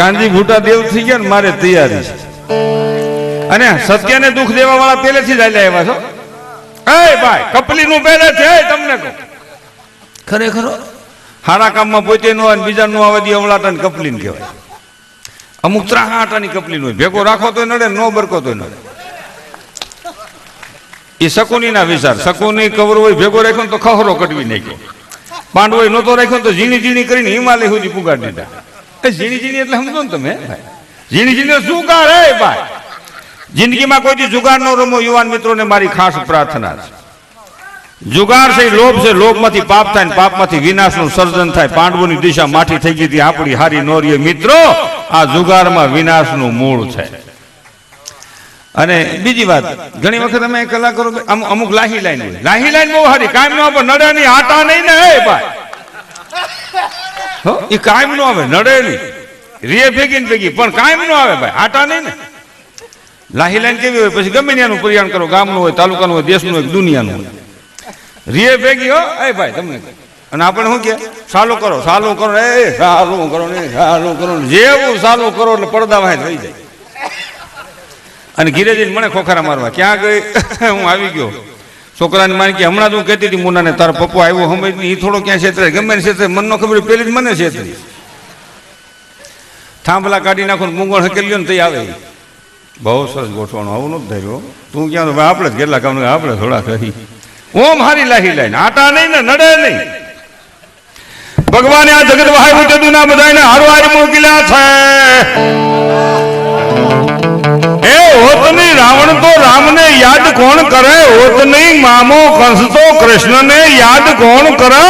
કાનજી ભૂટા દેવ થઈ ગયા ને મારે તૈયારી છે અને સત્યને દુઃખ દેવા વાળા પહેલેથી જ આલ્યા એવા છો એ ભાઈ કપલી નું પહેલે છે તમને કહું ખરેખર હારા કામમાં પોતે નો આવે બીજા નો આવે અવળાટા ને કપલી ને કહેવાય અમુક ત્રાહાટાની કપલી નો ભેગો રાખો તો નડે નો બરકો તો નડે એ શકુની ના વિચાર શકુની કવર હોય ભેગો રાખ્યો તો ખહરો કટવી નાખ્યો પાંડવો નહોતો રાખ્યો તો ઝીણી ઝીણી કરીને હિમાલય સુધી પુગાડી દીધા ઝીણી ઝીણી એટલે સમજો ને તમે ઝીણી ઝીણી શું કાર હે ભાઈ જિંદગીમાં કોઈથી જુગાર નો રમો યુવાન મિત્રોને મારી ખાસ પ્રાર્થના છે જુગાર છે લોભ છે લોભમાંથી પાપ થાય ને પાપમાંથી વિનાશનું સર્જન થાય પાંડવોની દિશા માઠી થઈ ગઈ હતી આપણી હારી નોરીએ મિત્રો આ જુગારમાં વિનાશનું મૂળ છે અને બીજી વાત ઘણી વખત અમે કલાકારો અમુક લાહી લાઈન બહુ હારી કાયમ નો આવે નડે નહીં આટા નહીં ને હે ભાઈ એ કાયમ નો આવે નડે નહીં રે ભેગી ને ભેગી પણ કાયમ નો આવે ભાઈ આટા નહીં ને લાહી લાઈન કેવી હોય પછી ગમે ત્યાંનું પરિયાણ કરો ગામનું હોય તાલુકાનું હોય દેશનું હોય દુનિયાનું હોય રિયે ભેગી હો એ ભાઈ તમને અને આપણે શું કે સાલું કરો એ સાલું કરો ને સાલું કરો જેવું સાલું કરો એટલે પડદા વાય થઈ જાય અને ઘીરે જઈને મને ખોખારા મારવા ક્યાં ગઈ હું આવી ગયો છોકરાને માની કે હમણાં હું કહેતી હતી મુન્નાને તારો પપ્પો આવ્યો સમજ એ થોડો ક્યાં છેતરે ગમે ને છેતરે મનનો ખબર પેલી જ મને છેતરી થાંભલા કાઢી નાખો ને મૂંગણ હકેલ્યો ને તઈ આવે બહુ સરસ ગોઠવાનું આવું નથી થયું તું ક્યાં તો આપણે જ કેટલા કામ આપણે થોડા કરી ઓમ હારી લાહી લાઈને આટા નહીં ને નડે નહીં ભગવાને આ જગત વહાયું તેદું ના બધાને હારવારી મોકલ્યા છે એ હોત નહીં રાવણ તો રામને યાદ કોણ કરે હોત નહીં મામો કંસ તો કૃષ્ણને યાદ કોણ કરે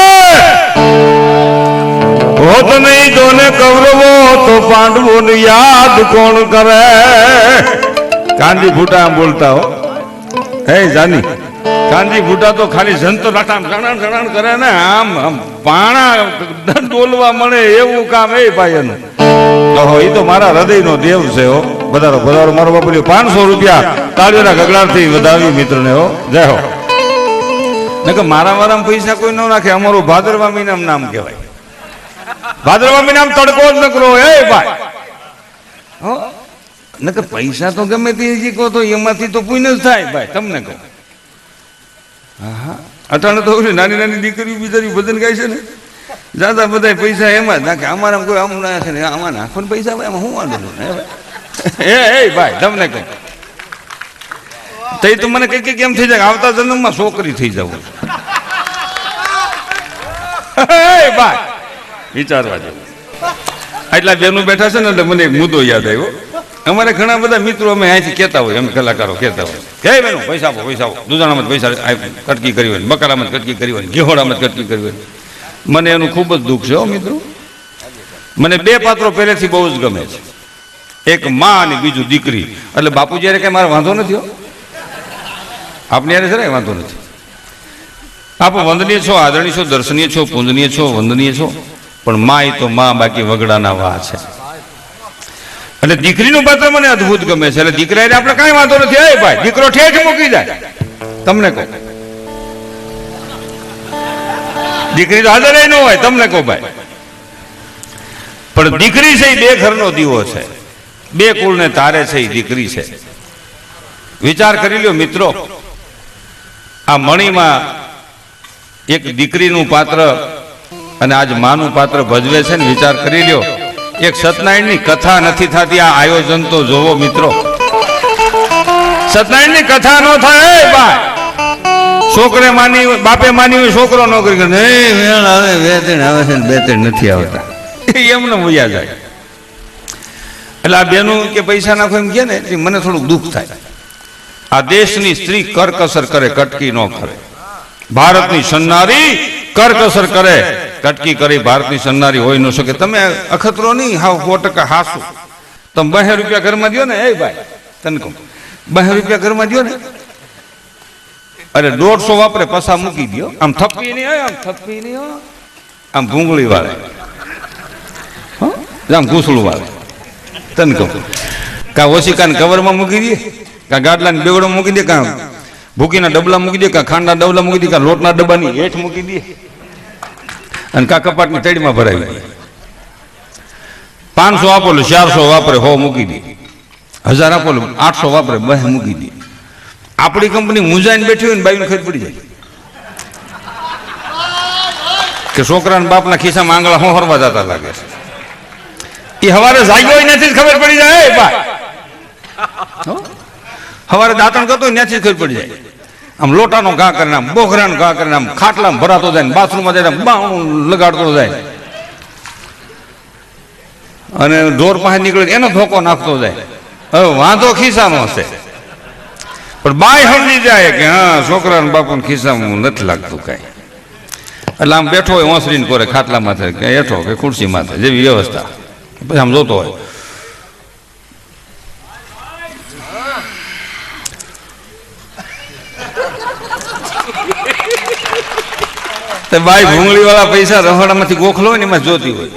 હોત નહીં જોને કૌરવો તો પાંડવોને યાદ કોણ કરે કાનજી ફૂટા આમ બોલતા હો હે જાની કાનજી ફૂટા તો ખાલી જંતો રાઠામ જણાણ કરે ને આમ આમ પાણા ડોલવા મળે એવું કામ એ ભાઈ એનું તો એ તો મારા હૃદયનો દેવ છે હો વધારો મારો બાપુ 500 રૂપિયા તાળીઓના ગગડાથી વધાવી મિત્રને હો જય હો ને કે મારા પૈસા કોઈ ન નાખે અમારું ભાદરવા મહિનાનું નામ કહેવાય ભાદરવા મહિનામાં તડકો જ નકરો હે ભાઈ હો ને કે પૈસા તો ગમે તે કહો તો એમાંથી તો પુણ્ય જ થાય ભાઈ તમને કહો હા અટાણે તો નાની નાની દીકરીઓ બિચારી ભજન ગાય છે ને જાતા બધા પૈસા એમાં જ નાખે અમારા કોઈ આમ નાખે ને આમાં નાખો ને પૈસા એમાં હું વાંધો એ ભાઈ તમને કહું તો મને કઈ કેમ થઈ જાય આવતા જન્મમાં છોકરી થઈ જવું ભાઈ વિચારવા જેવું એટલા બેનું બેઠા છે ને એટલે મને એક મુદ્દો યાદ આવ્યો અમારે ઘણા બધા મિત્રો અમે અહીંથી કહેતા હોય અમે કલાકારો કહેતા હોય કે બેનું પૈસા આપો દુધાણામાં પૈસા કટકી કરી હોય બકારામાં કટકી કરી હોય ઘેહોડામાં કટકી કરી હોય મને એનું ખૂબ જ દુઃખ છે હો મિત્રો મને બે પાત્રો પહેલેથી બહુ જ ગમે છે એક માં અને બીજું દીકરી એટલે બાપુજી યારે કઈ મારે વાંધો નથી હો આપને યારે છે વાંધો નથી આપ વંદનીય છો આદરણીય છો દર્શનીય છો પૂજનીય છો વંદનીય છો પણ માં એ તો માં બાકી વગડાના વા છે એટલે દીકરીનું પાત્ર મને અદભુત ગમે છે એટલે દીકરા આપણે કઈ વાંધો નથી એ ભાઈ દીકરો ઠેઠ મૂકી જાય તમને કહો દીકરી તો હાજર ન હોય તમને કહો ભાઈ પણ દીકરી છે એ બે ઘરનો દીવો છે બે કુળને તારે છે એ દીકરી છે વિચાર કરી લ્યો મિત્રો આ મણીમાં એક દીકરીનું પાત્ર અને આજ માનું પાત્ર ભજવે છે ને વિચાર કરી લ્યો એક સત્યનારાયણની કથા નથી થતી આ આયોજન તો જોવો મિત્રો સત્યનારાયણની કથા ન થાય ભાઈ છોકરે માની બાપે માની હોય છોકરો નોકરી કરે વેણ આવે બે ત્રણ આવે છે બે ત્રણ નથી આવતા એમને મુયા જાય એટલે આ બેનું કે પૈસા નાખો એમ કે ને મને થોડુંક દુઃખ થાય આ દેશની સ્ત્રી કરકસર કરે કટકી ન કરે ભારતની સન્નારી કરકસર કરે કટકી કરી ભારતની સન્નારી હોય ન શકે તમે અખતરો નહીં હાવ 100% હાસું તમે 2 રૂપિયા ઘરમાં દો ને એ ભાઈ તને કહું 2 રૂપિયા ઘરમાં દો ને અરે 150 વાપરે પસા મૂકી દો આમ થપ્પી નહીં હોય આમ ભૂંગળી વાળે આમ ઘૂસડું વાળે તને કહું કા ઓશિકાને કવરમાં મૂકી દે કા ગાડલાની બેવડો મૂકી દે કા ભૂકીના ડબલા મૂકી દે કા ખાંડના ડબલા મૂકી દે કા લોટના ડબ્બાની હેઠ મૂકી દે અને કા કપાટની તળીમાં ભરાવી દે 500 આપો એટલે 400 વાપરે 100 મૂકી દે, 1000 આપો એટલે 800 વાપરે 2 મૂકી દે. આપણી કંપની મૂંઝાઈને બેઠી હોય ને બાઈનું ખરીદ પડી જાય કે છોકરાના બાપના ખિસ્સામાં આંગળા હોહરવા જતા લાગે છે. એ હવારે જાગ્યો નથી ખબર પડી જાય. ભાઈ હવારે દાંતણ કરતો હોય ત્યાંથી ખબર પડી જાય. આમ લોટાનો ઘા કરીને આમ બોઘરાનો ઘા કરીને આમ ખાટલામાં ભરાતો જાય, બાથરૂમમાં જાય બાઉં લગાડતો જાય અને ઢોર પાસે નીકળે એનો ધોકો નાખતો જાય. હવે વાંધો ખિસ્સાનો હશે પણ બાય સમજી જાય કે હા છોકરાના બાપુના ખિસ્સામાં નથી લાગતું કાંઈ. એટલે આમ બેઠો હોય ઓસરીને કોરે ખાટલા માથે કે હેઠો કે ખુરશી માથે જેવી વ્યવસ્થા, પછી આમ જોતો હોય. બાઈ ભૂંગળી વાળા પૈસા રહોડામાંથી ગોખલો હોય ને એમાં જોતી હોય.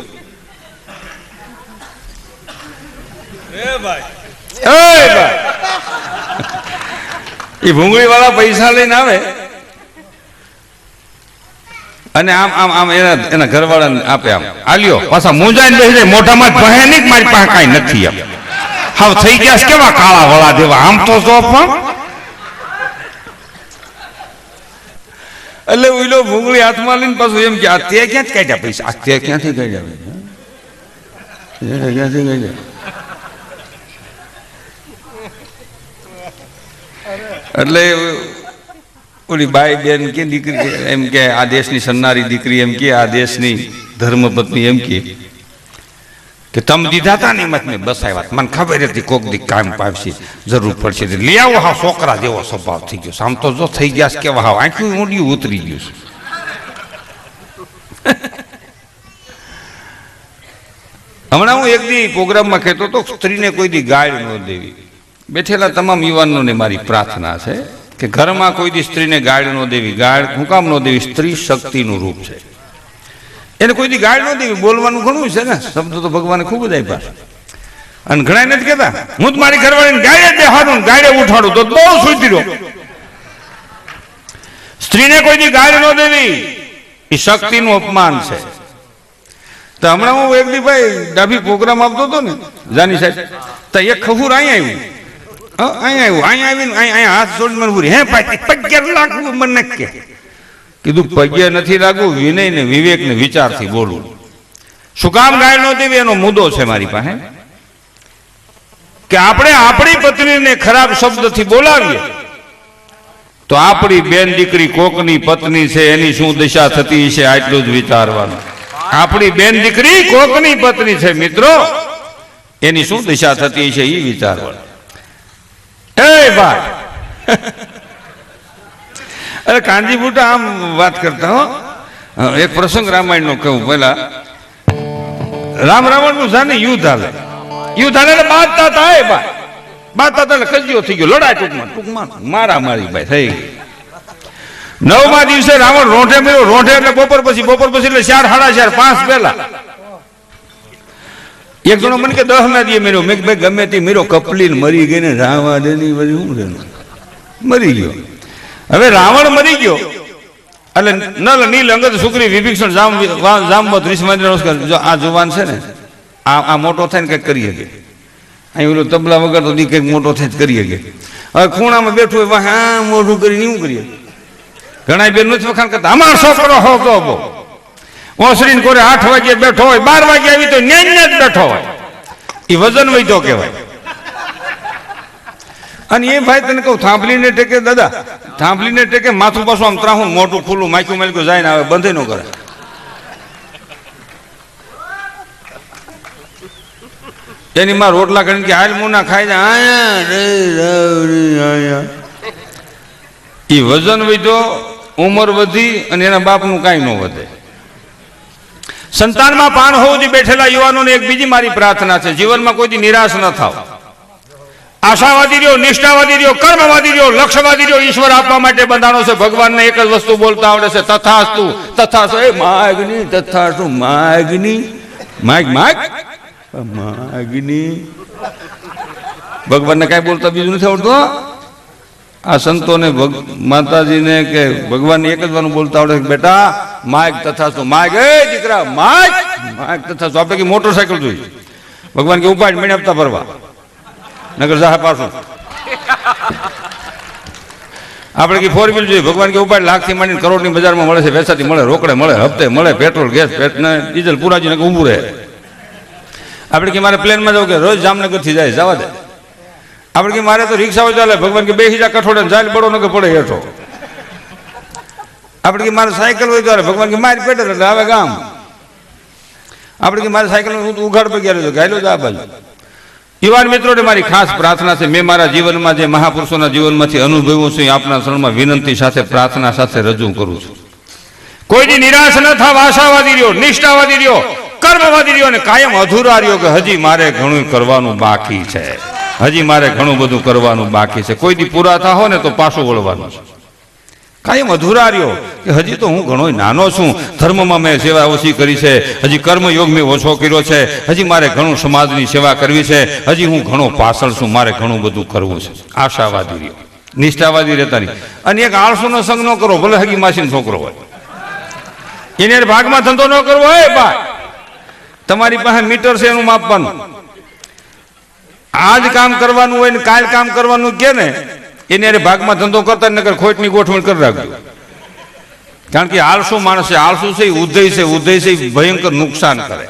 એ ભૂંગળી વાળા પૈસા લઈને આવે અને આમ આમ આમ એના ઘરવાળાને આપે, આમ આલ્યો પાછા મૂંઝાઈને બેસી જાય. મોઢામાં ભહે નહીં મારી પાસે કાંઈ નથી. આમ હાવ થઈ ગયા કેવા કાળા વળા દેવા આમ તો જો પણ. એટલે ઓઈલો ભૂંગળી હાથમાં લઈને પાછું એમ કે આ તે ક્યાંથી કાઢ્યા પૈસા, આ તે ક્યાંથી કાઢ્યા, ક્યાંથી કાઢ્યા. એટલે ઓલી બાઈ બેન કે દીકરી એમ કે આ દેશની સન્નારી દીકરી એમ કે આ દેશની ધર્મપત્ની એમ કે તમે દીધા હતા ને એમાં મેં બસાવ્યા, મને ખબર હતી કોક દી કામ પાવશે જરૂર પડશે લઈ આવો. હા છોકરા જેવો સ્વભાવ થઈ ગયો, આમ તો જો થઈ ગયા કેવા હાવ આંખું ઊંડિયું ઉતરી ગયું છે. હમણાં હું એક દી પ્રોગ્રામમાં કહેતો તો સ્ત્રીને કોઈ દી ગાળ ન દેવી. બેઠેલા તમામ યુવાનોને મારી પ્રાર્થના છે કે ઘરમાં કોઈ દી સ્ત્રીને ગાળ ન દેવી. ગાળ હું કામ ન દેવી? સ્ત્રી શક્તિનું રૂપ છે, એને કોઈ દી ગાળ ન દેવી. બોલવાનું ઘણું છે ને, શબ્દ તો ભગવાને ખૂબ જ આપ્યા છે. અને ઘણા નથી કહેતા હું જ મારી ઘરવાળીને ગાળે બેહાડું ગાળે ઉઠાડું તો બહુ સુધરી રહ્યો. સ્ત્રીને કોઈ દી ગાળ ન દેવી એ શક્તિનું અપમાન છે. તો હમણાં હું એક દી ભાઈ ડાભી પ્રોગ્રામ આપતો હતો ને જાની સાહેબ, તો એક ખહુર અહીંયા આવીને હાથ જોડી મને પૂરી હે પગે લાગવું મને કે કીધું પગે નથી લાગવું, વિનય ને વિવેક ને વિચારથી બોલવું. શું કામ ગાય ન દેવી એનો મુદ્દો છે મારી પાસે કે આપણે આપણી પત્નીને ખરાબ શબ્દથી બોલાવીએ તો આપણી બેન દીકરી કોકની પત્ની છે એની શું દિશા થતી છે આટલું જ વિચારવાનું. આપણી બેન દીકરી કોકની પત્ની છે મિત્રો, એની શું દિશા થતી છે એ વિચારવાનું. એ ભાઈ અરે કાનજી બુટા આમ વાત કરતા હો. એક પ્રસંગ રામાયણ નો કહું. પેલા રામ રાવણ નું જાને યુદ્ધ હાલે એટલે બાંધતા હતા. એ ભાઈ બાંધતા હતા એટલે કજિયો થઈ ગયો, લડાઈ ટૂંકમાં મારા મારી ભાઈ થઈ ગઈ. 9મા દિવસે રાવણ રોંઠે મેળ્યો. રોંઠે એટલે બપોર પછી એટલે 4, 4:30, 5 પહેલા. એક જણો મને કે 10ના દીએ મેળ્યો. મેં ભાઈ ગમે તે મેળ્યો, કપલીને મરી ગઈ ને રાવા દેની બધી શું છે મરી ગયો. હવે રાવણ મરી ગયો એટલે નલ નીલ અંગદ સુગ્રીવ વિભીષણ જાંબવંત ઋષિમંદિર નમસ્કાર. જો આ જુવાન છે ને આ મોટો થઈને કંઈક કરી શકે. અહીં ઓલું તબલા વગર તો કંઈક મોટો થઈને કરી શકે. હવે ખૂણામાં બેઠું હોય હા મોઢું કરીને શું કરીએ. ઘણા બેન નથી વખાણ કરતા અમારો છોકરો હોતો ઓસરીને કોરે 8 વાગે બેઠો હોય, 12 વાગે આવી તો ન્યાય જ બેઠો હોય. એ વજન વૈતો કહેવાય. અને એ ભાઈ તને કહું થાંભલીને ટેકે, દાદા થાંભલીને ટેકે માથું પાછું આમ ત્રાહું મોટું ખુલ્લું માયકું માયકું જાય ને આવે, બંધ ન કરે. એની માં રોટલા કરીને કે હાલ મુના ખાઈ જાય. એ વજન વધ્યો, ઉંમર વધી અને એના બાપનું કાંઈ ન વધે. સંતાનમાં પાણ હોવું જોઈએ. બેઠેલા યુવાનોને એક બીજી મારી પ્રાર્થના છે, જીવનમાં કોઈ નિરાશ ન થાવ. આશાવાદી રહ્યો, નિષ્ઠાવાદી રહ્યો, કર્મવાદી રહ્યો, લક્ષ્યવાદી રહ્યો. ઈશ્વર આપવા માટે બંધાણો છે. ભગવાનને એક જ વસ્તુ બોલતા આવડે છે, તથાસ્તુ તથાસ્તુ. એ માગની તથાસ્તુ માગની માગ માગ માગની. ભગવાનને કાંઈ બોલતા બીજું નથી આવડતું. આ સંતોને માતાજીને કે ભગવાનને એક જ વાનું બોલતા આવડે કે બેટા માગ તથાસ્તુ માગ. એ દીકરા માગ માગ તથાસ્તુ. આપણે કે મોટરસાયકલ જોઈ ભગવાન કે ઉપાડ મને આપતા ભરવા નગર જાહે પાછું. આપણે કે 4 વ્હીલ જોઈએ, ભગવાન કે ઉપાડ લાખથી માંડીને કરોડની બજારમાં મળે છે, વેચાતી મળે, રોકડે મળે, હપ્તે મળે, પેટ્રોલ ગેસ ડીઝલ પુરાજીને ઊભું રહે. આપણે કે મારે પ્લેનમાં જવું કે રોજ જામનગરથી જાય, જવા દે. આપણે કે મારે તો રિક્ષાઓ ચાલે, ભગવાન કે બેસી જા કઠોડે જાય બડો નગર પડે હેઠો. આપણે કે મારે સાયકલ હોય ચાલે, ભગવાન કે મારી પેટે એટલે આવે ગામ. આપણે કે મારે સાયકલ ઉઘાડ પર ગયા ગાયલો જ આ બાજુ. યુવાન મિત્રોને મારી ખાસ પ્રાર્થના છે, મેં મારા જીવનમાં જે મહાપુરુષોના જીવનમાંથી અનુભવ્યું છું એ આપના શરણમાં વિનંતી સાથે પ્રાર્થના સાથે રજૂ કરું છું. કોઈની નિરાશ ન થાવ, આશાવાદી રહ્યો, નિષ્ઠાવાદી રહ્યો, કર્મવાદી રહ્યો અને કાયમ અધૂરા રહ્યો કે હજી મારે ઘણું કરવાનું બાકી છે, હજી મારે ઘણું બધું કરવાનું બાકી છે. કોઈ દી પૂરા થાઓ ને તો પાછું વળવાનું છે. કાયમ અધૂરા રહ્યો કે હજી તો હું ઘણો નાનો છું, ધર્મમાં મેં સેવા ઓછી કરી છે, હજી કર્મયોગ મેં ઓછો કર્યો છે, હજી મારે ઘણું સમાજની સેવા કરવી છે, હજી હું ઘણો પાછળ છું, મારે ઘણું બધું કરવું છે. આશાવાદી રહ્યો, નિષ્ઠાવાદી રહેતા નહીં. અને એક આળસુનો સંગ ન કરો, ભલે હગી માસીનો છોકરો હોય, એને ભાગમાં ધંધો ન કરવો હોય. ભાઈ તમારી પાસે મીટર છે એનું માપવાનું, આજ કામ કરવાનું હોય ને કાલ કામ કરવાનું કે ને એને અરે ભાગમાં ધંધો કરતા નકર ખોટની ગોઠવણ કરી રાખજો. કારણ કે આળસુ માણસ છે, આળસુ છે ઉદય છે, ઉદય છે ભયંકર નુકસાન કરે.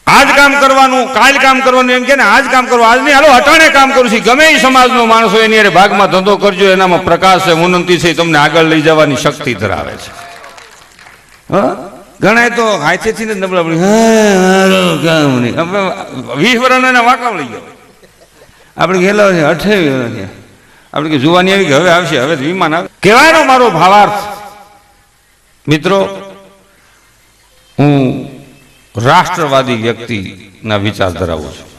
આજ કામ કરવાનું કાલ કામ કરવાનું એમ કે ને આજ કામ કરવું, આજ નહીં હાલો અટાણે કામ કરું છું. ગમે એ સમાજનો માણસ હોય એની અરે ભાગમાં ધંધો કરજો, એનામાં પ્રકાશ છે, ઉન્નતિ છે, તમને આગળ લઈ જવાની શક્તિ ધરાવે છે. હા ઘણા તો હાથેથી ને નબળા પડી, કામ નહીં, 20 વર્ષના વાંકા લઈ ગયો. આપણે ગયેલા છે 28 વર્ષ, આપણે કે જુવાની આવી કે હવે આવશે, હવે વિમાન આવે. કહેવાનો મારો ભાવાર્થ મિત્રો, હું રાષ્ટ્રવાદી વ્યક્તિના વિચાર ધરાવું છું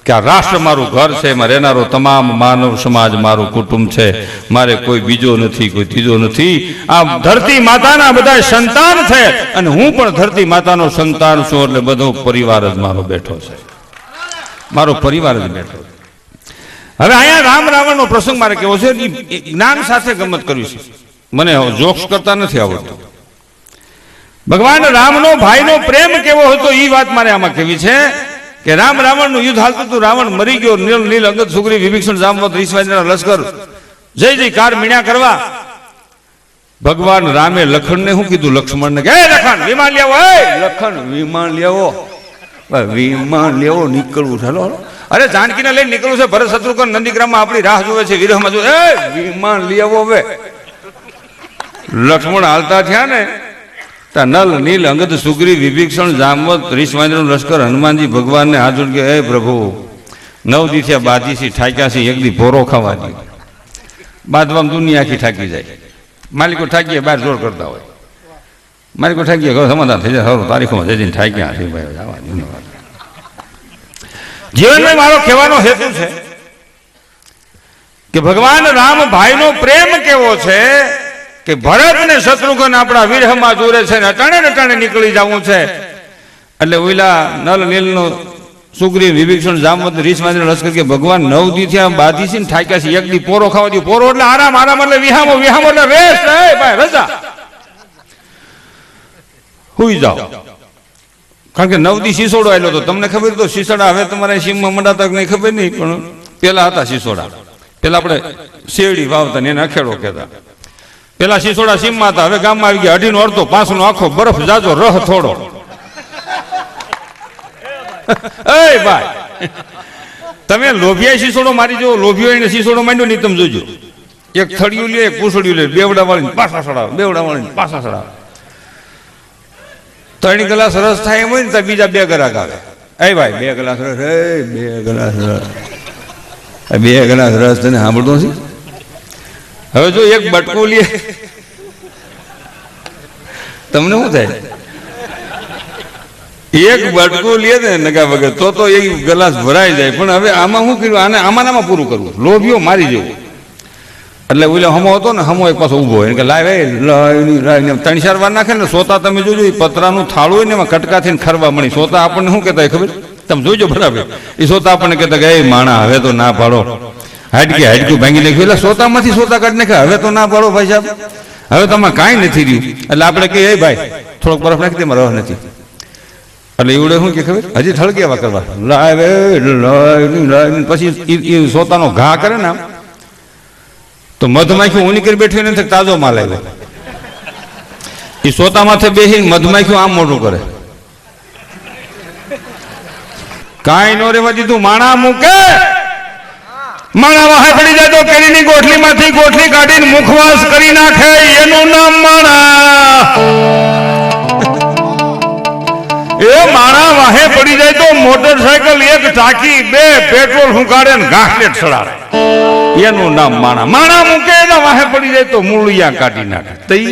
કે આ રાષ્ટ્ર મારું ઘર છે, એમાં રહેનારો તમામ માનવ સમાજ મારું કુટુંબ છે, મારે કોઈ બીજો નથી, કોઈ ત્રીજો નથી. આ ધરતી માતાના બધા સંતાન છે અને હું પણ ધરતી માતાનો સંતાન છું, એટલે બધો પરિવાર જ મારો બેઠો છે, મારો પરિવાર જ બેઠો છે. હવે અહીંયા રામ રાવણનો પ્રસંગ મારે કેવો છે, જ્ઞાન સાથે ગમત કરવી છે, મને જોક્સ કરતા નથી આવડતું. ભગવાન રામનો ભાઈનો પ્રેમ કેવો હતો એ વાત મારે આમાં કહેવી છે કે રામ રાવણનું યુદ્ધ હાલતું હતું, રાવણ મરી ગયો, નીલ નીલ અંગદ સુગ્રીવ વિભીષણ જામવંત રીછવાંદના લશ્કર જય જયકાર મીણ્યા કરવા. ભગવાન રામે લખણને શું કીધું, લક્ષ્મણને કે લખણ વિમાન લેવો, લખણ વિમાન લેવો, વિમાન લેવો, નીકળવું ચાલો. અરે જાનકીને લઈને નીકળવું છે, ભરત શત્રુઘ્ન નંદીગ્રામમાં આપણી રાહ જોવે છે, વિરહમાં જોવે, વિમાન લેવો. હવે લક્ષ્મણ હાલતા થયા ને નલ નીલ અંગદ સુગ્રીવ વિભીષણ જામવંત રીછવાંદનું લશ્કર હનુમાનજી ભગવાનને હાથ જોડ કે હે પ્રભુ 9 દિવસે બાજીસી ઠાક્યા છે, એક દી ભોરો ખાવા દે, બાદવામાં દુનિયા આખી ઠાકી જાય. માલિકો ઠાકીએ બહાર જોર કરતા હોય, માલિકો ઠાકીએ ઘર સમાધાન થઈ જાય, સારું તારીખોમાં જઈને ઠાક્યા છે ભાઈ. જીવનમાં મારો કહેવાનો હેતુ છે કે ભગવાન રામ ભાઈનો પ્રેમ કેવો છે કે ભરત ને શત્રુઘ્ન આપણા વિરહમાં જોરે છે ને અટાણે નીકળી જવું છે. એટલે ઓઈલા નલ નીલનો સુગ્રીવ વિભીષણ જામવંત રીછવાંદના લશ્કર કે ભગવાન 9 દી થયા બાજીસી ને ઠાક્યા છે, એક દી પોરો ખાવા દો. પોરો એટલે આરામ, આરામ એટલે વિહામો, વિહામો એટલે રેસ્ટ, ભાઈ રજા, હુઈ જાઓ. કારણ કે 9 દી શીસોડો આવેલો હતો, તમને ખબર તો શીસોડા હવે તમારા સીમમાં મંડાતા નહીં ખબર નહીં, પણ પેલા હતા શીસોડા. પેલા આપણે શેરડી વાવતા ને એને અખેડો કહેતા. પેલા શીસોડા સીમમાં હતા, હવે ગામમાં આવી ગયા 2.5 અડધો 5નો આખો બરફ જાજો રહ થોડો. એ ભાઈ તમે લોભિયા શીસોડો મારી જો, લોભિયો એને શીસોડો માંડ્યો નહીં, તમે જોજો, એક થળિયું લે, એક પૂછડિયું લે, બેવડા વાળીને પાછા સડાવે, બેવડા વાળીને પાછા સડાવે. 3 ગ્લાસ રસ થાય એમ હોય ને તો બીજા 2 ગ્રાહક આવે, એ ભાઈ 2 ગ્લાસ રસ, 2 ગ્લાસ રસ, 2 ગ્લાસ રસ તને સાંભળતો નથી. હવે જો એક બટકું લે, તમને શું થાય, એક બટકું લે ને નગા વગર તો એક ગ્લાસ ભરાઈ જાય. પણ હવે આમાં શું કર્યું, આને આમાં પૂરું કરવું, લોભીઓ મારી જવું. એટલે ઓલો હમો હતો ને, હમો એક પાછો ઊભો હોય કે લાય 3-4 વાર નાખે ને સોતા તમે જોજો, પતરાનું થાળું હોય ને એમાં કટકા થઈને ખરવા મળી. સોતા આપણને શું કહેતા ખબર, તમે જોજો બરાબર, એ સોતા આપણને કહેતા કે એ માણા હવે તો ના પાડો, હાડકું ભાંગી નાખ્યું, એટલે સોતામાંથી સોતા કાઢી નાખ્યા, હવે તો ના પાડો ભાઈ સાહેબ, હવે તમારે કાંઈ નથી રહ્યું. એટલે આપણે કહીએ એ ભાઈ થોડોક બરફ નાખી દે, રહ નથી. એટલે એવડે શું કે ખબર હજી થળગેવા કરવા લાય પછી એ સોતાનો ઘા કરે ને આમ તો મધમાખી ઊની કરી બેઠી નથી તાજો માલ આવ્યો એ સોતા માથે બેસીને મધમાખી આમ મોટું કરે કાંઈ નો રેવા દીધું માણા મૂકે માણા વાહે પડી જાય તો કેરીની ગોઠલીમાંથી ગોઠલી કાઢીને મુખવાસ કરી નાખે એનું નામ માણા એ માણા વાહે પડી જાય તો મોટરસાયકલ એક ટાંકી બે પેટ્રોલ હુંકાડે ને ઘાસલેટ ચડાવે એનું નામ માણા માણા મૂકે એના વાહે પડી જાય તો મૂળિયા કાઢી નાખે તઈ